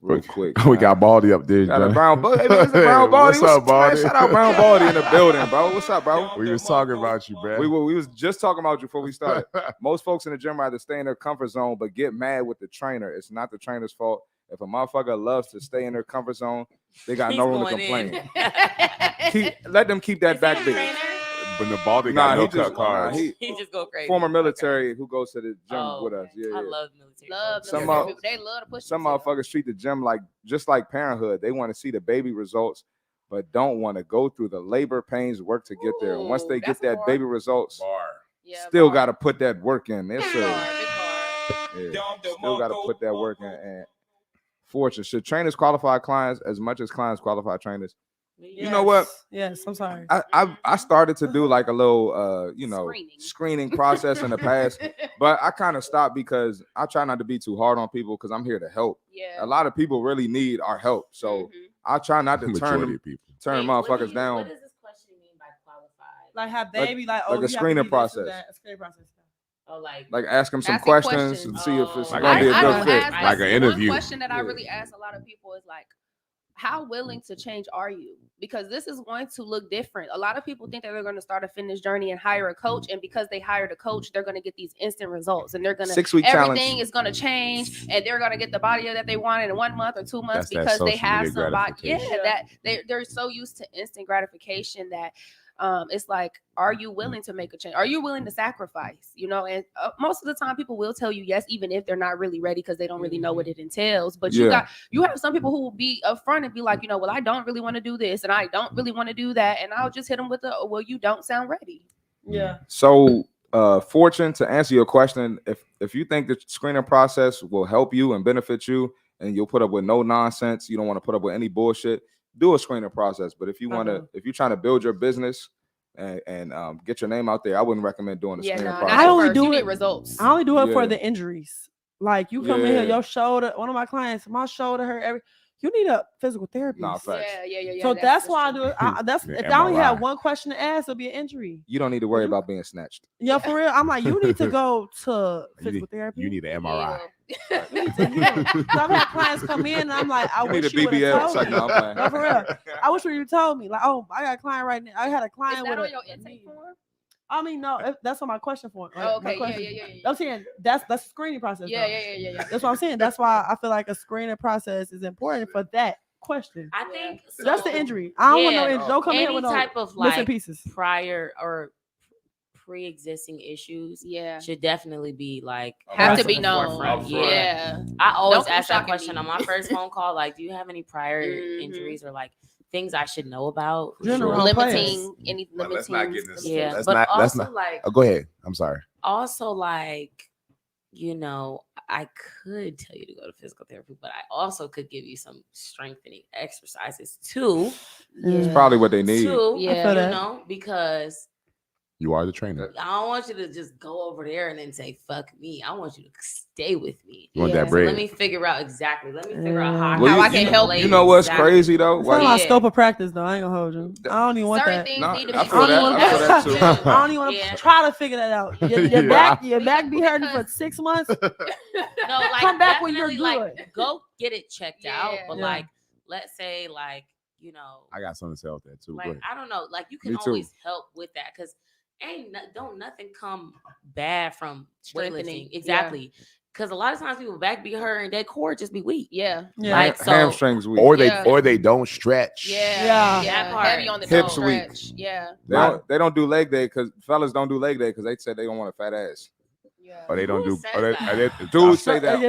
real quick. We got Baldy up there. Got a brown Baldy. Hey, man, it's a brown Baldy. What's up, Baldy? Man, shout out Brown Baldy in the building, bro. What's up, bro? We was talking about you, bro. We was just talking about you before we started. Most folks in the gym rather stay in their comfort zone, but get mad with the trainer. It's not the trainer's fault. If a motherfucker loves to stay in their comfort zone, they got no room to complain. Let them keep that back big. But the Baldy got no cut cards. He just go crazy. Former military who goes to the gym with us. I love military. They love to push. Some motherfuckers treat the gym just like parenthood. They want to see the baby results, but don't want to go through the labor pains work to get there. And once they get that baby results, still got to put that work in. Still got to put that work in. And fortune, should trainers qualify clients as much as clients qualify trainers? Yes. You know what? Yes, I'm sorry. I started to do like a little screening process in the past, but I kind of stopped because I try not to be too hard on people because I'm here to help. Yeah. A lot of people really need our help, so I try not to turn motherfuckers down. What does this question mean by qualified? Like have baby like a screening process. A screening process. Oh, like ask them some questions and see if it's like gonna be a good fit. Like an interview. One question that I really ask a lot of people is like, how willing to change are you? Because this is going to look different. A lot of people think that they're going to start a fitness journey and hire a coach, and because they hired a coach, they're going to get these instant results, and they're going to 6-week everything challenge. is going to change, and they're going to get the body that they want in 1 month or 2 months because they have somebody. Yeah, that they're so used to instant gratification that. It's like, are you willing to make a change? Are you willing to sacrifice? You know, and most of the time people will tell you yes, even if they're not really ready because they don't really know what it entails. But you have some people who will be upfront and be like, you know, well, I don't really want to do this and I don't really want to do that, and I'll just hit them with well, you don't sound ready. Yeah. So, Fortune, to answer your question, if you think the screening process will help you and benefit you, and you'll put up with no nonsense, you don't want to put up with any bullshit, do a screening process. But if you want to, if you're trying to build your business and get your name out there, I wouldn't recommend doing a screening process. I only do it results. I only do it for the injuries. Like you come in here, your shoulder. One of my clients, my shoulder hurt. You need a physical therapist. Nah, facts. Yeah. So that's why I do it. If I only have one question to ask, it'll be an injury. You don't need to worry about being snatched. Yeah, for real. I'm like, you need to go to physical therapy. You need an MRI. So I've had clients come in and I'm like, I wish you would have told me. No, for real. I wish you told me. Like, oh, I got a client right now. I had a client with on your intake form? I mean, no, that's what my question for. Right? Oh, okay, yeah. I'm saying that's a screening process. Yeah. That's what I'm saying. That's why I feel like a screening process is important for that question. I think so, that's the injury. I don't want no injury. Don't come in with no type of missing pieces. Prior or pre-existing issues. Should definitely be like have to be known. Yeah, I always ask that question on my first phone call. Like, do you have any prior injuries or like things I should know about? Limiting any limiting. Let's not get this. Yeah, but also like. Oh, go ahead. I'm sorry. Also, like, you know, I could tell you to go to physical therapy, but I also could give you some strengthening exercises too. It's probably what they need. You know, because. You are the trainer. I don't want you to just go over there and then say, fuck me. I want you to stay with me. You want that bread. So let me figure out exactly. Let me figure out how I can help you. You know what's crazy, though? It's not my scope of practice, though. I ain't going to hold you. I don't even want that. Certain things need to be I feel that too. I don't even want to try to figure that out. Your back be hurting for 6 months. No, like, come back when you're good. Like, go get it checked out. But like, let's say, like, you know. I got something to say with that, too. Like, I don't know. Like, you can always help with that because don't nothing come bad from weightlifting. Exactly. Because a lot of times people back be hurt and their core just be weak. Like, so, hamstrings weak. Or they don't stretch. That part. Heavy on the hips weak. They don't do leg day because fellas don't do leg day because they said they don't want a fat ass. Or they don't do. Dudes say that.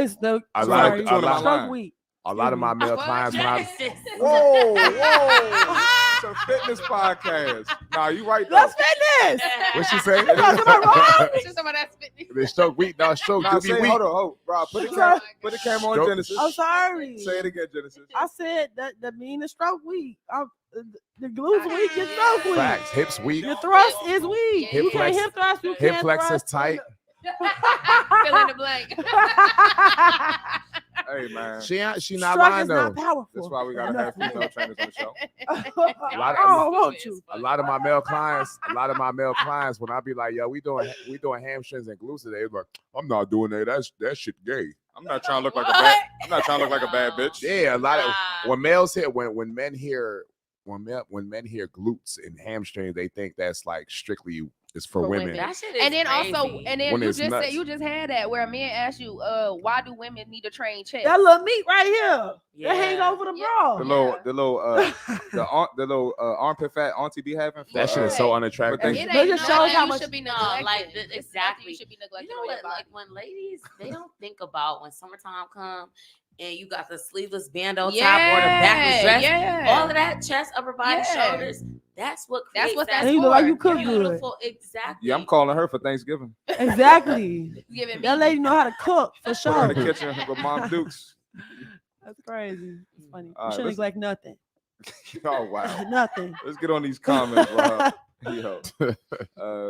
A lot of my male clients when I whoa. It's a fitness podcast. Nah, you right though. That's fitness. What she say? They stroke weak. No, stroke. Nah, say, hold on, bro. Put the camera on Genesis. I'm sorry. Say it again, Genesis. I said that mean the stroke weak. The glutes weak, your stroke weak. Facts. Hips weak. Your thrust is weak. You can't hip thrust. You can't hip flex is tight. Fill in the blank. Hey man, she not lying though. That's why we gotta have female trainers on the show. A lot of my male clients, when I be like, yo, we doing hamstrings and glutes today, like, I'm not doing that. That shit gay. I'm not trying to look like a bad. I'm not trying to look like a bad bitch. Yeah, a lot of when males hear when men hear glutes and hamstrings, they think that's like strictly is for women. That shit is and then crazy. also, and then When you it's just nuts. said you just had that where a man asked you, why do women need to train chest? That little meat right here. Yeah. That hang over the bra. The little armpit fat auntie be having. For, That shit is so unattractive. It That ain't just nothing shows how you much- should be No, neglecting. like It's exactly. nothing you should be neglecting. You know what? Like when ladies, they don't think about when summertime comes and you got the sleeveless bando top or the backless dress. Yeah. All of that chest, upper body, shoulders. That's what creates what that that's you look like you cook good. beautiful. Exactly. Yeah, I'm calling her for Thanksgiving. Exactly. Giving That lady know how to cook for Put her in the sure. kitchen with Mom Dukes. That's crazy. It's funny. You All right, shouldn't let's- neglect nothing. Oh wow. Nothing. Let's get on these comments, Rob. Yo,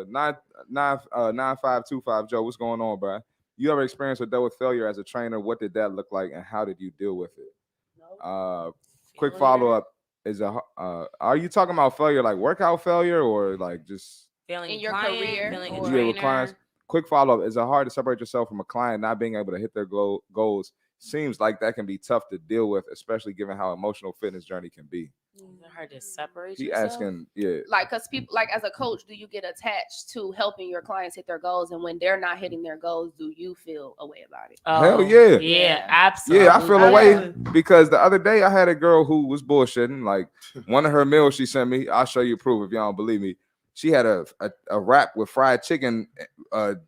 9525 Joe, what's going on, bro? You ever experienced or dealt with failure as a trainer? What did that look like, and how did you deal with it? Quick follow up is are you talking about failure like workout failure or like just Failing in your client, career, failing or- a you deal with trainer. clients? Quick follow up: is it hard to separate yourself from a client not being able to hit their goals? Seems like that can be tough to deal with, especially given how emotional fitness journey can be. Hard to separate He yourself. asking, yeah. Like, because people, like, as a coach, do you get attached to helping your clients hit their goals? And when they're not hitting their goals, do you feel a way about it? Hell yeah. Yeah, absolutely. Yeah, I feel a way Yeah. because the other day I had a girl who was bullshitting. Like one of her meals she sent me, I'll show you proof if y'all don't believe me. She had a wrap with fried chicken,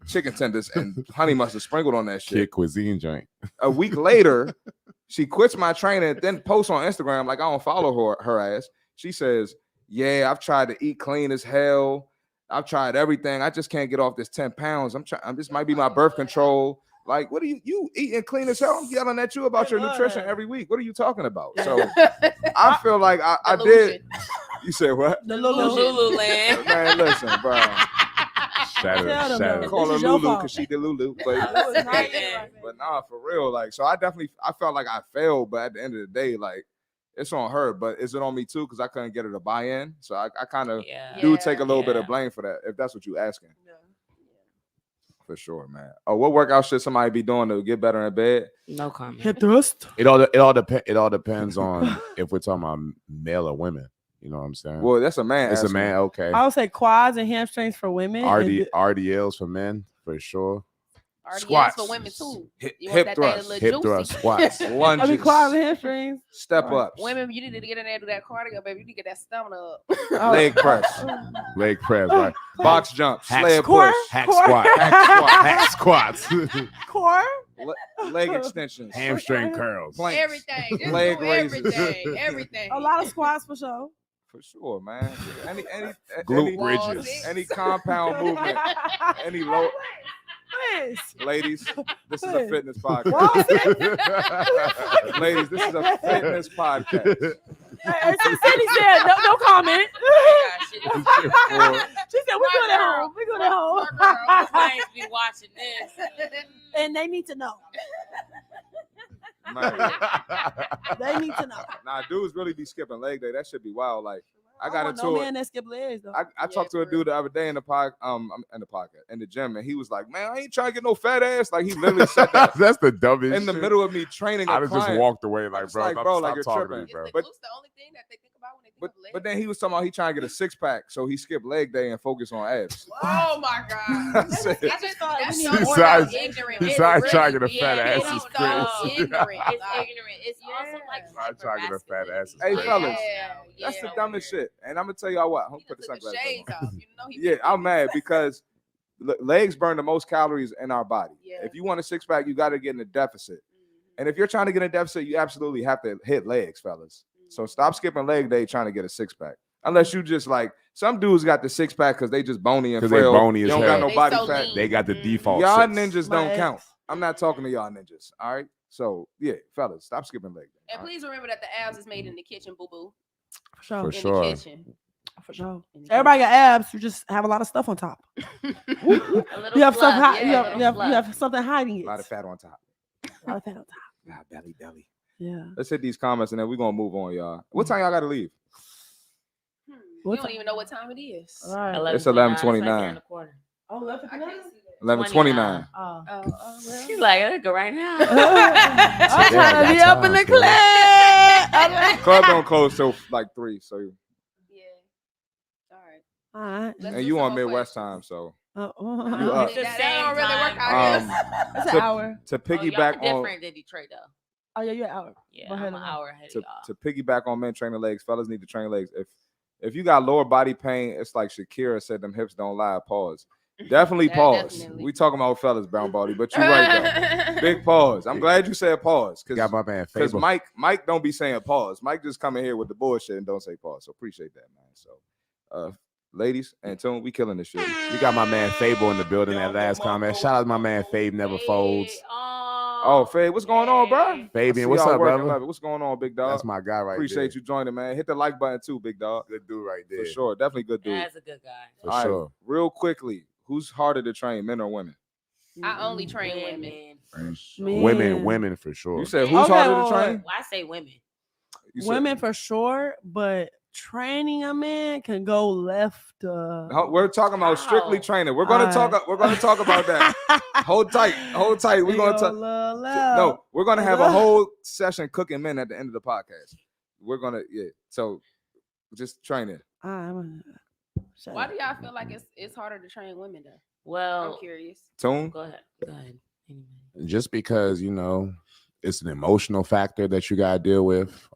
chicken tenders, and honey mustard sprinkled on that shit. Kid cuisine joint. A week later, she quits my training, then posts on Instagram like I don't follow her ass. She says, "Yeah, I've tried to eat clean as hell. I've tried everything. I just can't get off this 10 pounds. I'm trying. This might be my birth control. Like, what are you eating clean as hell? I'm yelling at you about your nutrition every week. What are you talking about?" So I feel like I did. You said what? The Lululand. Man, listen, bro. Tell them, though. Call her This is your Lulu fault. because she did Lulu. It was not even right, But nah, for real. Like, so I felt like I failed, but at the end of the day, like, it's on her. But is it on me too? Because I couldn't get her to buy in. So I kind of do take a little bit of blame for that, if that's what you're asking. For sure, man. Oh, what workout should somebody be doing to get better in bed? No comment. Hip thrust. It all depends on if we're talking about male or women. You know what I'm saying? Well, that's a man. It's a asking. man. Okay. I would say quads and hamstrings for women. RDLs for men for sure. RDS Squats. for women too. Hip You want that thing a thrust. little Hip juicy. thrust, squats. Lunges. I mean, quads and hamstrings. Step Right. ups. Women, you need to get in there and do that cardio, baby. You need to get that stamina up. Leg press. Leg press, right? Box jump. Hack Sled core. push. Hack Core. squat. Hack squats. Core. Leg extensions. Hamstring curls. Planks. Everything. Just Leg do raises. everything. Everything. A lot of squats for sure. For sure, man. Any Glute bridges. any compound movement. Any low. Please. Ladies, this is a fitness podcast. Well, Ladies, this is a fitness podcast. Cindy said no comment. She said we're good at home. We're good at home. Clients be watching this. And they need to know. Man. They need to know. Nah, dudes really be skipping leg day. That should be wild. Like I got into no it. man that skip legs though. I talked to a dude the other day in the in the gym, and he was like, "Man, I ain't trying to get no fat ass." Like he literally said that That's the dumbest. in the shit. middle of me training. I a just client. walked away like, was bro, like, stop, bro, stop like, you're talking tripping. to me, bro. Is the But- glutes the only thing that they think about when they think of legs? But then he was talking about he trying to get a 6-pack, so he skipped leg day and focused on abs. Oh my God. I said, I just thought That's we so need more Besides- ignorant. besides It's trying to get a really- fat yeah, ass it's is so crazy. ignorant. It's ignorant. It's also like I'm trying to get a fat ass. Hey, fellas, Yeah, that's the yeah. dumbest shit. And I'm gonna tell y'all what. I'm He gonna put the done took sunglasses the shades on. off. You know he Yeah, been I'm mad because legs burn the most calories in our body. Yeah. If you want a 6-pack, you got to get in a deficit. And if you're trying to get in a deficit, you absolutely have to hit legs, fellas. So stop skipping leg day trying to get a 6-pack. Unless you just like some dudes got the 6-pack because they just bony and 'Cause they frail. bony you as don't got hell. no They body so fat. lean. They got the default. Y'all 6. ninjas My don't ex. count. I'm not talking to y'all ninjas. All right. So yeah, fellas, stop skipping leg day. And all right? please remember that the abs is made in the kitchen, boo boo. For sure. For In sure. the kitchen. For sure. In the Everybody got abs. You just have a lot of stuff on top. a little You have fluff, something. yeah, a little You fluff. have something hiding A it. lot of fat on top. A lot of fat on top. Ah, belly. Yeah. Let's hit these comments and then we're gonna move on, y'all. What time y'all gotta leave? You don't even know what time it is. All right. It's 11:29. Oh, I can't see that. 11:29. Well. She's like, I go right now. I'm trying to be up in the club. Club don't close till like 3. So Yeah. All right. and you on Midwest time, so you It's up. the That same don't really work time. out. That's an hour. To Y'all piggyback on different than Detroit though. Oh yeah, you're an hour. Yeah, Go ahead, I'm an hour ahead of to, y'all. to piggyback on men training legs, fellas need to train legs. If you got lower body pain, it's like Shakira said, them hips don't lie. Pause. Definitely pause. Definitely. We talking about fellas, Brown Body, but you're right though. Big pause. I'm glad you said pause. Got my man Because Fable. Mike don't be saying pause. Mike just come in here with the bullshit and don't say pause. So appreciate that, man. So ladies, Antone, we killing this shit. We got my man Fable in the building. That last comment. Shout out to my man Fabe Never Folds. Oh, Fabe, what's going on, bro? Fabian, what's up, brother? What's going on, big dog? That's my guy right Appreciate there. you joining, man. Hit the like button too, big dog. Good dude right there. For sure. Definitely good dude. That's a good guy. For All sure. right, real quickly, who's harder to train, men or women? I only train women. Women for sure. You said who's harder to train? Well, I say women. You said- Women for sure, but training a man can go left. We're talking about strictly training. We're gonna talk about that. Hold tight. We're gonna talk. No, we're gonna have a whole session cooking men at the end of the podcast. We're gonna So just training. Why do y'all feel like it's harder to train women though? Well, I'm curious. Tone? Go ahead. Just because it's an emotional factor that you gotta deal with.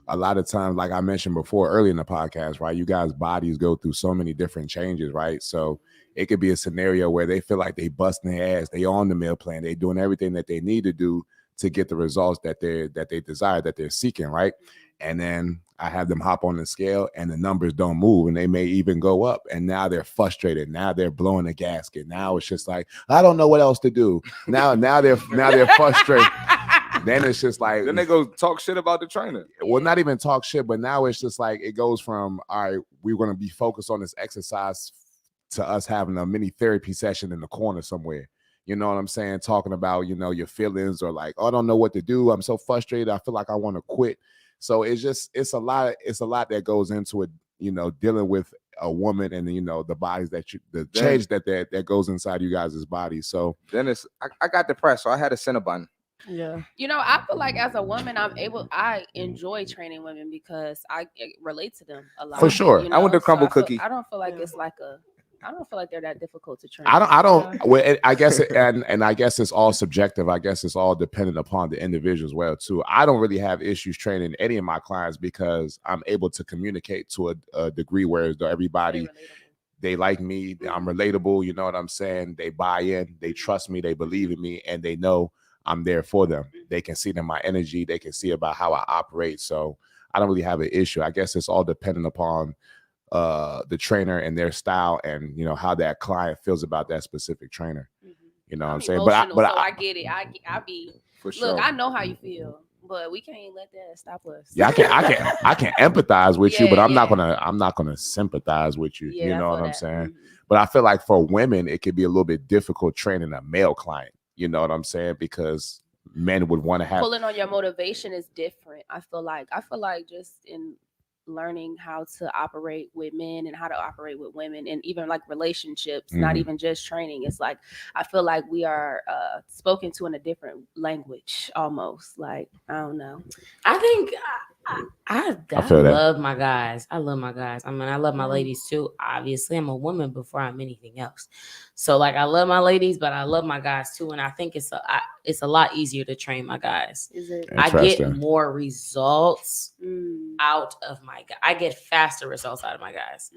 A lot of times, like I mentioned before early in the podcast, right? You guys' bodies go through so many different changes, right? So it could be a scenario where they feel like they busting their ass, they on the meal plan, they doing everything that they need to do to get the results that they desire, that they're seeking, right? And then I have them hop on the scale and the numbers don't move and they may even go up. And now they're frustrated. Now they're blowing a gasket. Now it's just like, I don't know what else to do. Now they're frustrated. Then it's just like, then they go talk shit about the trainer. Well, not even talk shit, but now it's just like it goes from, all right, we're going to be focused on this exercise to us having a mini therapy session in the corner somewhere. You know what I'm saying? Talking about, your feelings or like, oh, I don't know what to do. I'm so frustrated. I feel like I want to quit. So it's a lot that goes into it, dealing with a woman and the bodies the change that goes inside you guys' bodies. So then I got depressed, so I had to send a button. Yeah. I feel like as a woman, I enjoy training women because I relate to them a lot. For sure. I want the crumble cookie. I don't feel like it's like I don't feel like they're that difficult to train. I don't. Well, I guess, and I guess it's all subjective. I guess it's all dependent upon the individual as well too. I don't really have issues training any of my clients because I'm able to communicate to a degree where everybody they like me. I'm relatable. You know what I'm saying? They buy in. They trust me. They believe in me, and they know I'm there for them. They can see my energy. They can see about how I operate. So I don't really have an issue. I guess it's all dependent upon the trainer and their style and how that client feels about that specific trainer. You know what I'm saying? But I get it. I be for sure. Look, I know how you feel, but we can't let that stop us. Yeah, I can empathize with you, but I'm not gonna sympathize with you. You know what I'm saying? Mm-hmm. But I feel like for women, it could be a little bit difficult training a male client. You know what I'm saying? Because men would want to have pulling on your motivation is different. I feel like just in learning how to operate with men and how to operate with women and even like relationships, not even just training. It's like I feel like we are spoken to in a different language almost. Like, I don't know. I think I love my guys. I love my guys. I mean, I love my ladies too. Obviously, I'm a woman before I'm anything else. So like I love my ladies, but I love my guys too. And I think it's a lot easier to train my guys. Is it? I get more results out of my guys. I get faster results out of my guys.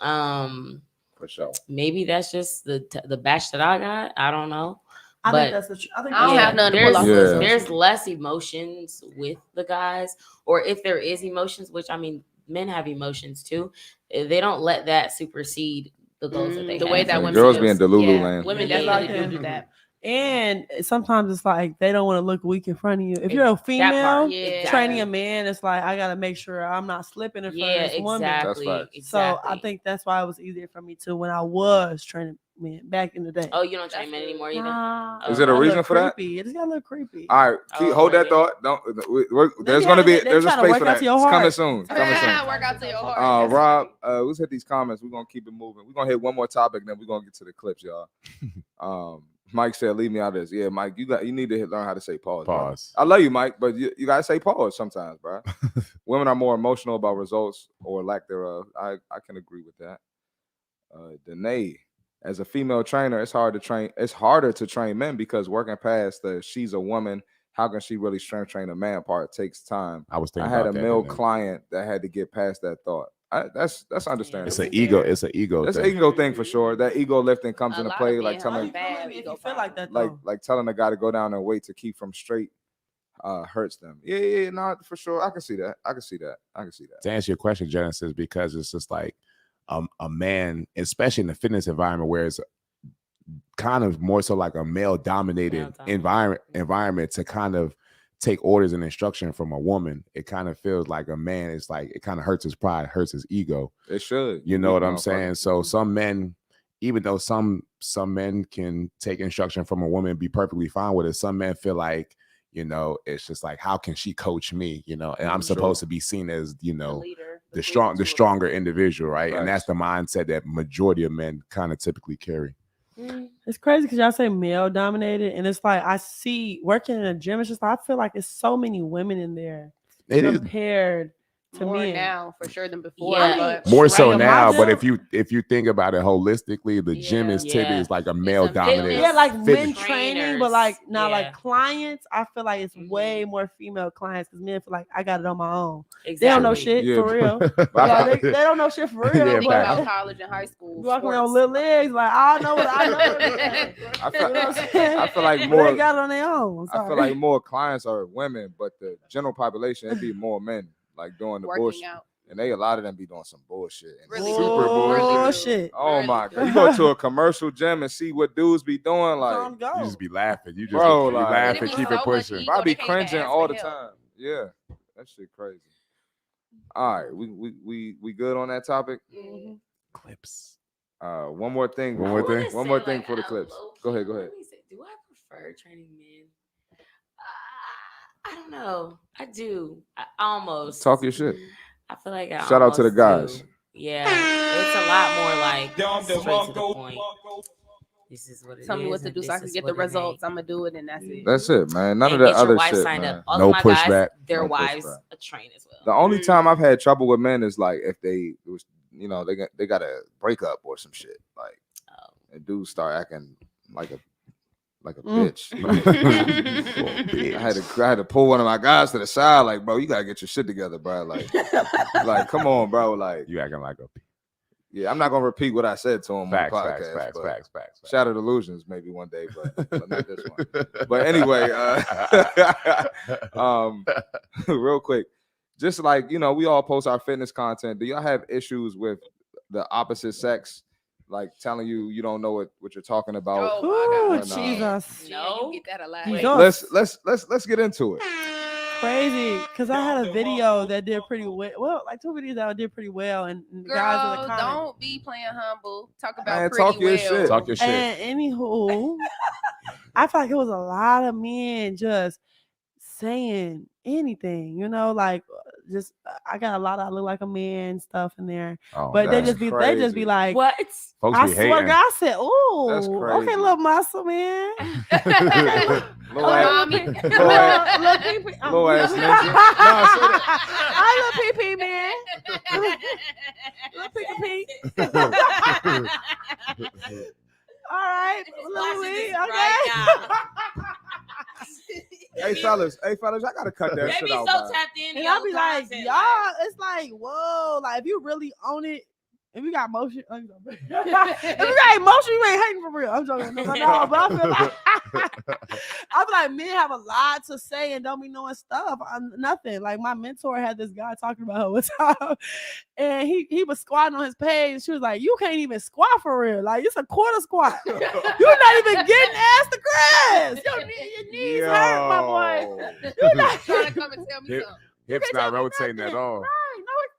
For sure. Maybe that's just the batch that I got. I don't know. I think that's I don't have none. There's less emotions with the guys, or if there is emotions, which I mean, men have emotions too. They don't let that supersede the goals that they have. The way that women girls be in Delulu land. Women definitely do that. And sometimes it's like they don't want to look weak in front of you. If you're a female training a man, it's like I gotta make sure I'm not slipping in front of this woman. Exactly. So I think that's why it was easier for me too when I was training men back in the day. Oh, you don't train men anymore either? Nah, Is it a reason for that? It just got a little creepy. All right, hold that thought. Don't. There's a space for that. It's coming soon. Work out to your heart. Rob, let's hit these comments. We're gonna keep it moving. We're gonna hit one more topic, then we're gonna get to the clips, y'all. Mike said, "Leave me out of this." Yeah, Mike, you need to learn how to say pause. Pause. Bro. I love you, Mike, but you gotta say pause sometimes, bro. Women are more emotional about results or lack thereof. I can agree with that. Danae, as a female trainer, it's harder to train men because working past the she's a woman, how can she really strength train a man part takes time. I had a male client that had to get past that thought. That's understandable. It's an ego. It's an ego. It's an ego thing for sure. That ego lifting comes into play, like telling like that, like telling a guy to go down and wait to keep from straight hurts them. Yeah, no, for sure. I can see that. To answer your question, Genesis, because it's just like a man, especially in the fitness environment, where it's kind of more so like a male-dominated environment to kind of take orders and instruction from a woman. It kind of feels like a man. It's like it kind of hurts his pride, hurts his ego. It should. You know what I'm saying? So some men, even though some men can take instruction from a woman and be perfectly fine with it, some men feel like, you know, it's just like, how can she coach me? You know, and I'm supposed to be seen as, you know, the stronger individual, right? And that's the mindset that majority of men kind of typically carry. It's crazy because y'all say male dominated, and it's like I see working in a gym. It's just I feel like it's so many women in there compared to more men now for sure than before. Yeah. More so now, but if you think about it holistically, the gym is typically like a male dominated. Yeah, like men training, but like now like clients, I feel like it's way more female clients because men feel like I got it on my own. Exactly. They don't know shit for real. they don't know shit for real. Think about college and high school. Walking around with little legs, like I know what I know. I feel like more they got it on their own. I feel like more clients are women, but the general population it'd be more men. Like doing the bullshit, and a lot of them be doing some bullshit. And really super bullshit. Oh my god! You go to a commercial gym and see what dudes be doing. Like you just be laughing. You just be laughing, keep it pushing. I be cringing all the time. Yeah, that shit crazy. All right, we good on that topic. Mm-hmm. Clips. One more thing. One more thing for the clips. Go ahead. Do I prefer training men? I don't know. I do. I almost talk your shit. I feel like shout out to the guys. Do. Yeah, it's a lot more like straight to the point. This is what it is. Tell me what to do so I can get the results. I'm gonna do it, and that's it. That's it, man. None of that other shit, man. All no pushback. Guys, their wives train as well. The only time I've had trouble with men is like if they got a breakup or some shit. Like, and dudes start acting like a bitch. I had to pull one of my guys to the side, like, bro, you gotta get your shit together, bro. Like, come on, bro. Like, you acting like a. Yeah, I'm not gonna repeat what I said to him. Facts. Shattered Illusions, maybe one day, but not this one. But anyway, real quick, just like we all post our fitness content. Do y'all have issues with the opposite sex? Like telling you don't know what you're talking about. Oh my God, Jesus! No, you get that a lot. Let's get into it. Crazy, because I had a video that did pretty well. Well, like 2 videos that did pretty well, and the guys in the comments. Don't be playing humble. Talk about pretty talk your well. Shit. Talk your shit. And anywho, I feel like it was a lot of men just saying anything, like just I got a lot of I look like a man stuff in there, but they just be like, what? I swear, God, I said, oh, okay, little muscle man, little ass ninja. I little pee man, little pee. All right, Louis, okay. Hey fellas, I gotta cut that shit out. They be so tapped in. And I'll be like, y'all, it's like, whoa, like if you really own it, if you got emotion, if you got emotion, you ain't hating for real. I'm joking. No, but I feel like men have a lot to say and don't be knowing stuff. Nothing. Like my mentor had this guy talking about her one time, and he was squatting on his page. And she was like, "You can't even squat for real. Like it's a quarter squat. You're not even getting ass to grass. Your knees hurt, my boy. You're not trying to come and tell me something. Hips not rotating at all. Right? No, it's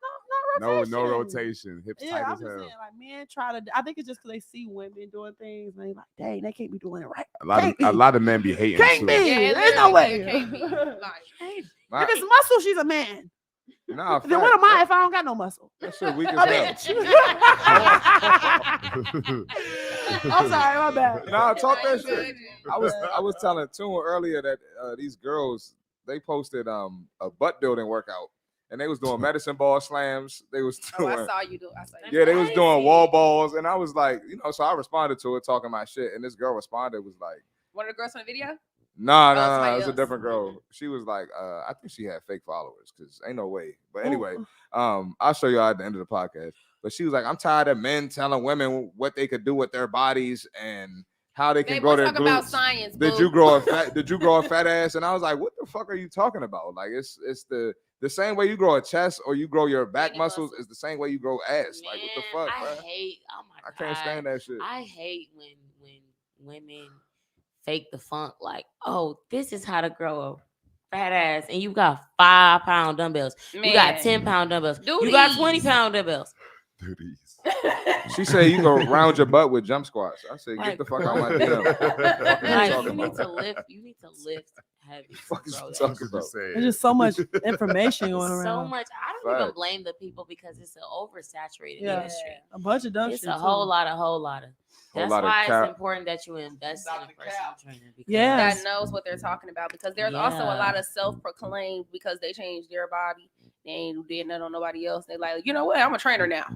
not rotation. No rotation. Hips Yeah, tight I'm as just hell. saying, like men try to. I think it's just because they see women doing things, and they like, dang, they can't be doing it right. A lot of men be hating Can't too. be. Yeah, There's no way. can't be. If it's muscle, she's a man. Nah, Then what am I if I don't got no muscle? That shit weak A as hell. bitch. I'm sorry, my bad. Nah, talk that shit. I was telling Toon earlier that these girls, they posted a butt building workout, and they was doing medicine ball slams. They was doing, I saw you do. yeah, they was doing wall balls, and I was like, so I responded to it talking my shit, and this girl responded was like, one of the girls from the video. No, somebody it was a else. different girl. She was like, I think she had fake followers because ain't no way. But anyway, I'll show you at the end of the podcast. But she was like, I'm tired of men telling women what they could do with their bodies and how they can grow their glutes. About science, did you grow a fat ass? And I was like, what the fuck are you talking about? Like it's the same way you grow a chest or you grow your back muscles is the same way you grow ass. Man, like what the fuck, I bro? hate. Oh my god, I can't stand that shit. I hate when women fake the funk. Like, oh, this is how to grow a fat ass, and you got 5-pound dumbbells. Man. You got 10-pound dumbbells. You got 20-pound dumbbells. She said you go round your butt with jump squats. I said, get the fuck out my DM. You need to lift. You need to lift heavy. There's just so much information going around. So much. I don't even blame the people because it's an oversaturated industry. A bunch of dumb shit. It's a whole lot of. That's why it's important that you invest in a personal trainer. That knows what they're talking about. Because there's also a lot of self-proclaimed because they changed their body. They ain't did nothing on nobody else. They like, you know what? I'm a trainer now.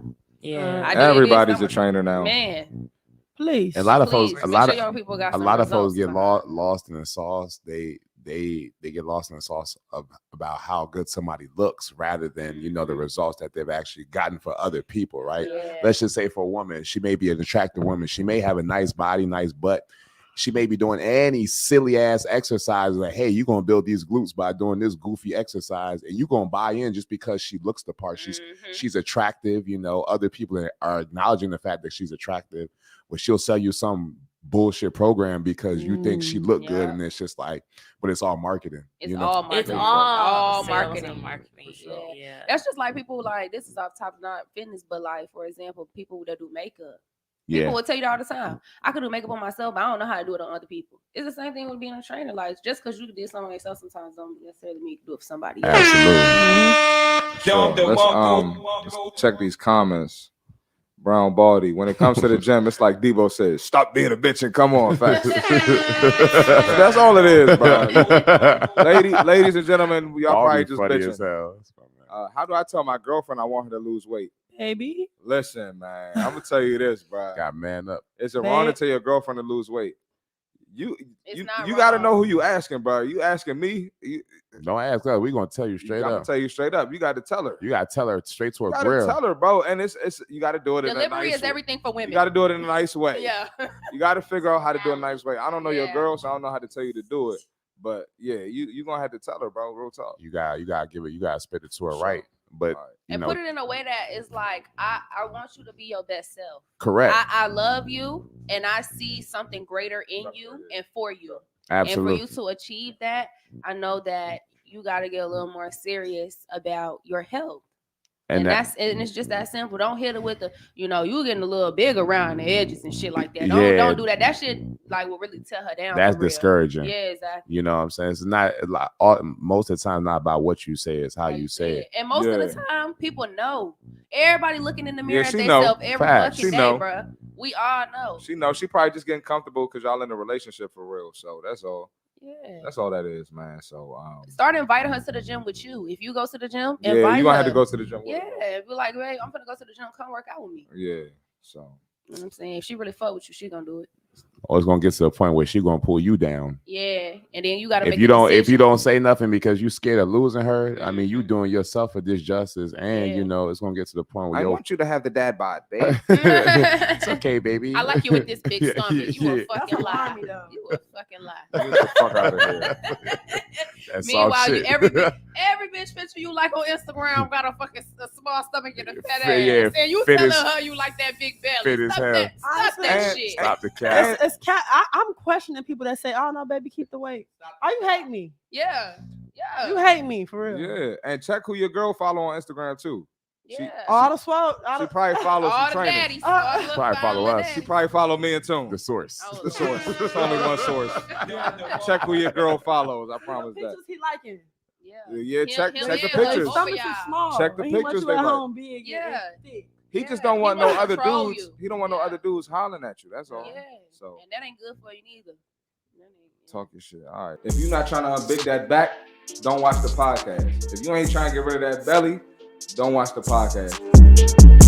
Yeah, everybody's a trainer now. Man, please. A lot of folks, a lot of folks get lost lost in the sauce. They get lost in the sauce about how good somebody looks rather than the results that they've actually gotten for other people, right? Yeah. Let's just say for a woman, she may be an attractive woman. She may have a nice body, nice butt. She may be doing any silly ass exercise like, hey, you're gonna build these glutes by doing this goofy exercise, and you're gonna buy in just because she looks the part. She's attractive, other people are acknowledging the fact that she's attractive, but she'll sell you some bullshit program because you think she looked good, and it's just like, but it's all marketing. It's all marketing. It's all marketing. Sure. Yeah. That's just like people like, this is off top, not fitness, but like, for example, people that do makeup. Yeah. People will tell you all the time, I could do makeup on myself, but I don't know how to do it on other people. It's the same thing with being a trainer. Like, just because you did something on yourself sometimes don't necessarily mean you can do it for somebody else. Absolutely. So let's check these comments. Brown Baldy. When it comes to the gym, it's like Debo says, stop being a bitch and come on, facts. That's all it is, bro. Ladies and gentlemen, y'all probably just bitching. How do I tell my girlfriend I want her to lose weight? Baby. Listen, man, I'm gonna tell you this, bro. Got man up. Is it wrong to tell your girlfriend to lose weight? You wrong. Gotta know who you asking, bro. You asking me? Don't ask her. We gonna tell you straight up. I'm tell you straight up. You got to tell her. You got to tell her straight to her grill. You got to tell her, bro. And it's you got to do it in a nice way. Delivery is everything for women. You got to do it in a nice way. Yeah. You got to figure out how to do it in a nice way. I don't know your girl, so I don't know how to tell you to do it. But yeah, you gonna have to tell her, bro. Real talk. You gotta give it. You gotta spit it to her right. But put it in a way that is like, I want you to be your best self. Correct. I love you, and I see something greater in you and for you. Absolutely. And for you to achieve that, I know that you got to get a little more serious about your health. And it's just that simple. Don't hit it with the, you getting a little big around the edges and shit like that. Don't do that. That shit like will really tear her down. That's discouraging. Yeah, exactly. You know what I'm saying? It's not like most of the time not about what you say, it's how you say it. And most of the time, people know. Everybody looking in the mirror at themselves every fucking day, bro. We all know. She knows. She probably just getting comfortable because y'all in a relationship for real. So that's all. Yeah, that's all that is, man. So start inviting her to the gym with you. If you go to the gym, invite her. You gonna have to go to the gym with her. Be like, hey, I'm gonna go to the gym. Come work out with me. Yeah. So you know what I'm saying? If she really fuck with you, she gonna do it. Or it's gonna get to the point where she gonna pull you down. Yeah, and then you gotta if you don't say nothing because you scared of losing her. I mean, you doing yourself a disjustice, and it's gonna get to the point where I want you to have the dad bod, babe. It's okay, baby. I like you with this big stomach. You a fucking lie. You a fucking lie. Get the fuck out of here. Meanwhile, every bitch picture you like on Instagram got a fucking small stomach and a fat ass, and you telling her you like that big belly. Stop that shit. Stop the cat. I'm questioning people that say, "Oh no, baby, keep the weight." Oh, you hate me? Yeah. You hate me for real? Yeah, and check who your girl follow on Instagram too. All the swell. She probably follows some trainers. Daddies, probably follow us. She probably follow me and Tune. The source. The source. There's only one source. Check who your girl follows. I promise that. Pictures he liking. Yeah, check the pictures. Check the pictures they like. Big he just don't want no other dudes. He don't want no other dudes hollering at you. That's all. So and that ain't good for you neither. Talk your shit. All right. If you're not trying to unbig that back, don't watch the podcast. If you ain't trying to get rid of that belly, don't watch the podcast.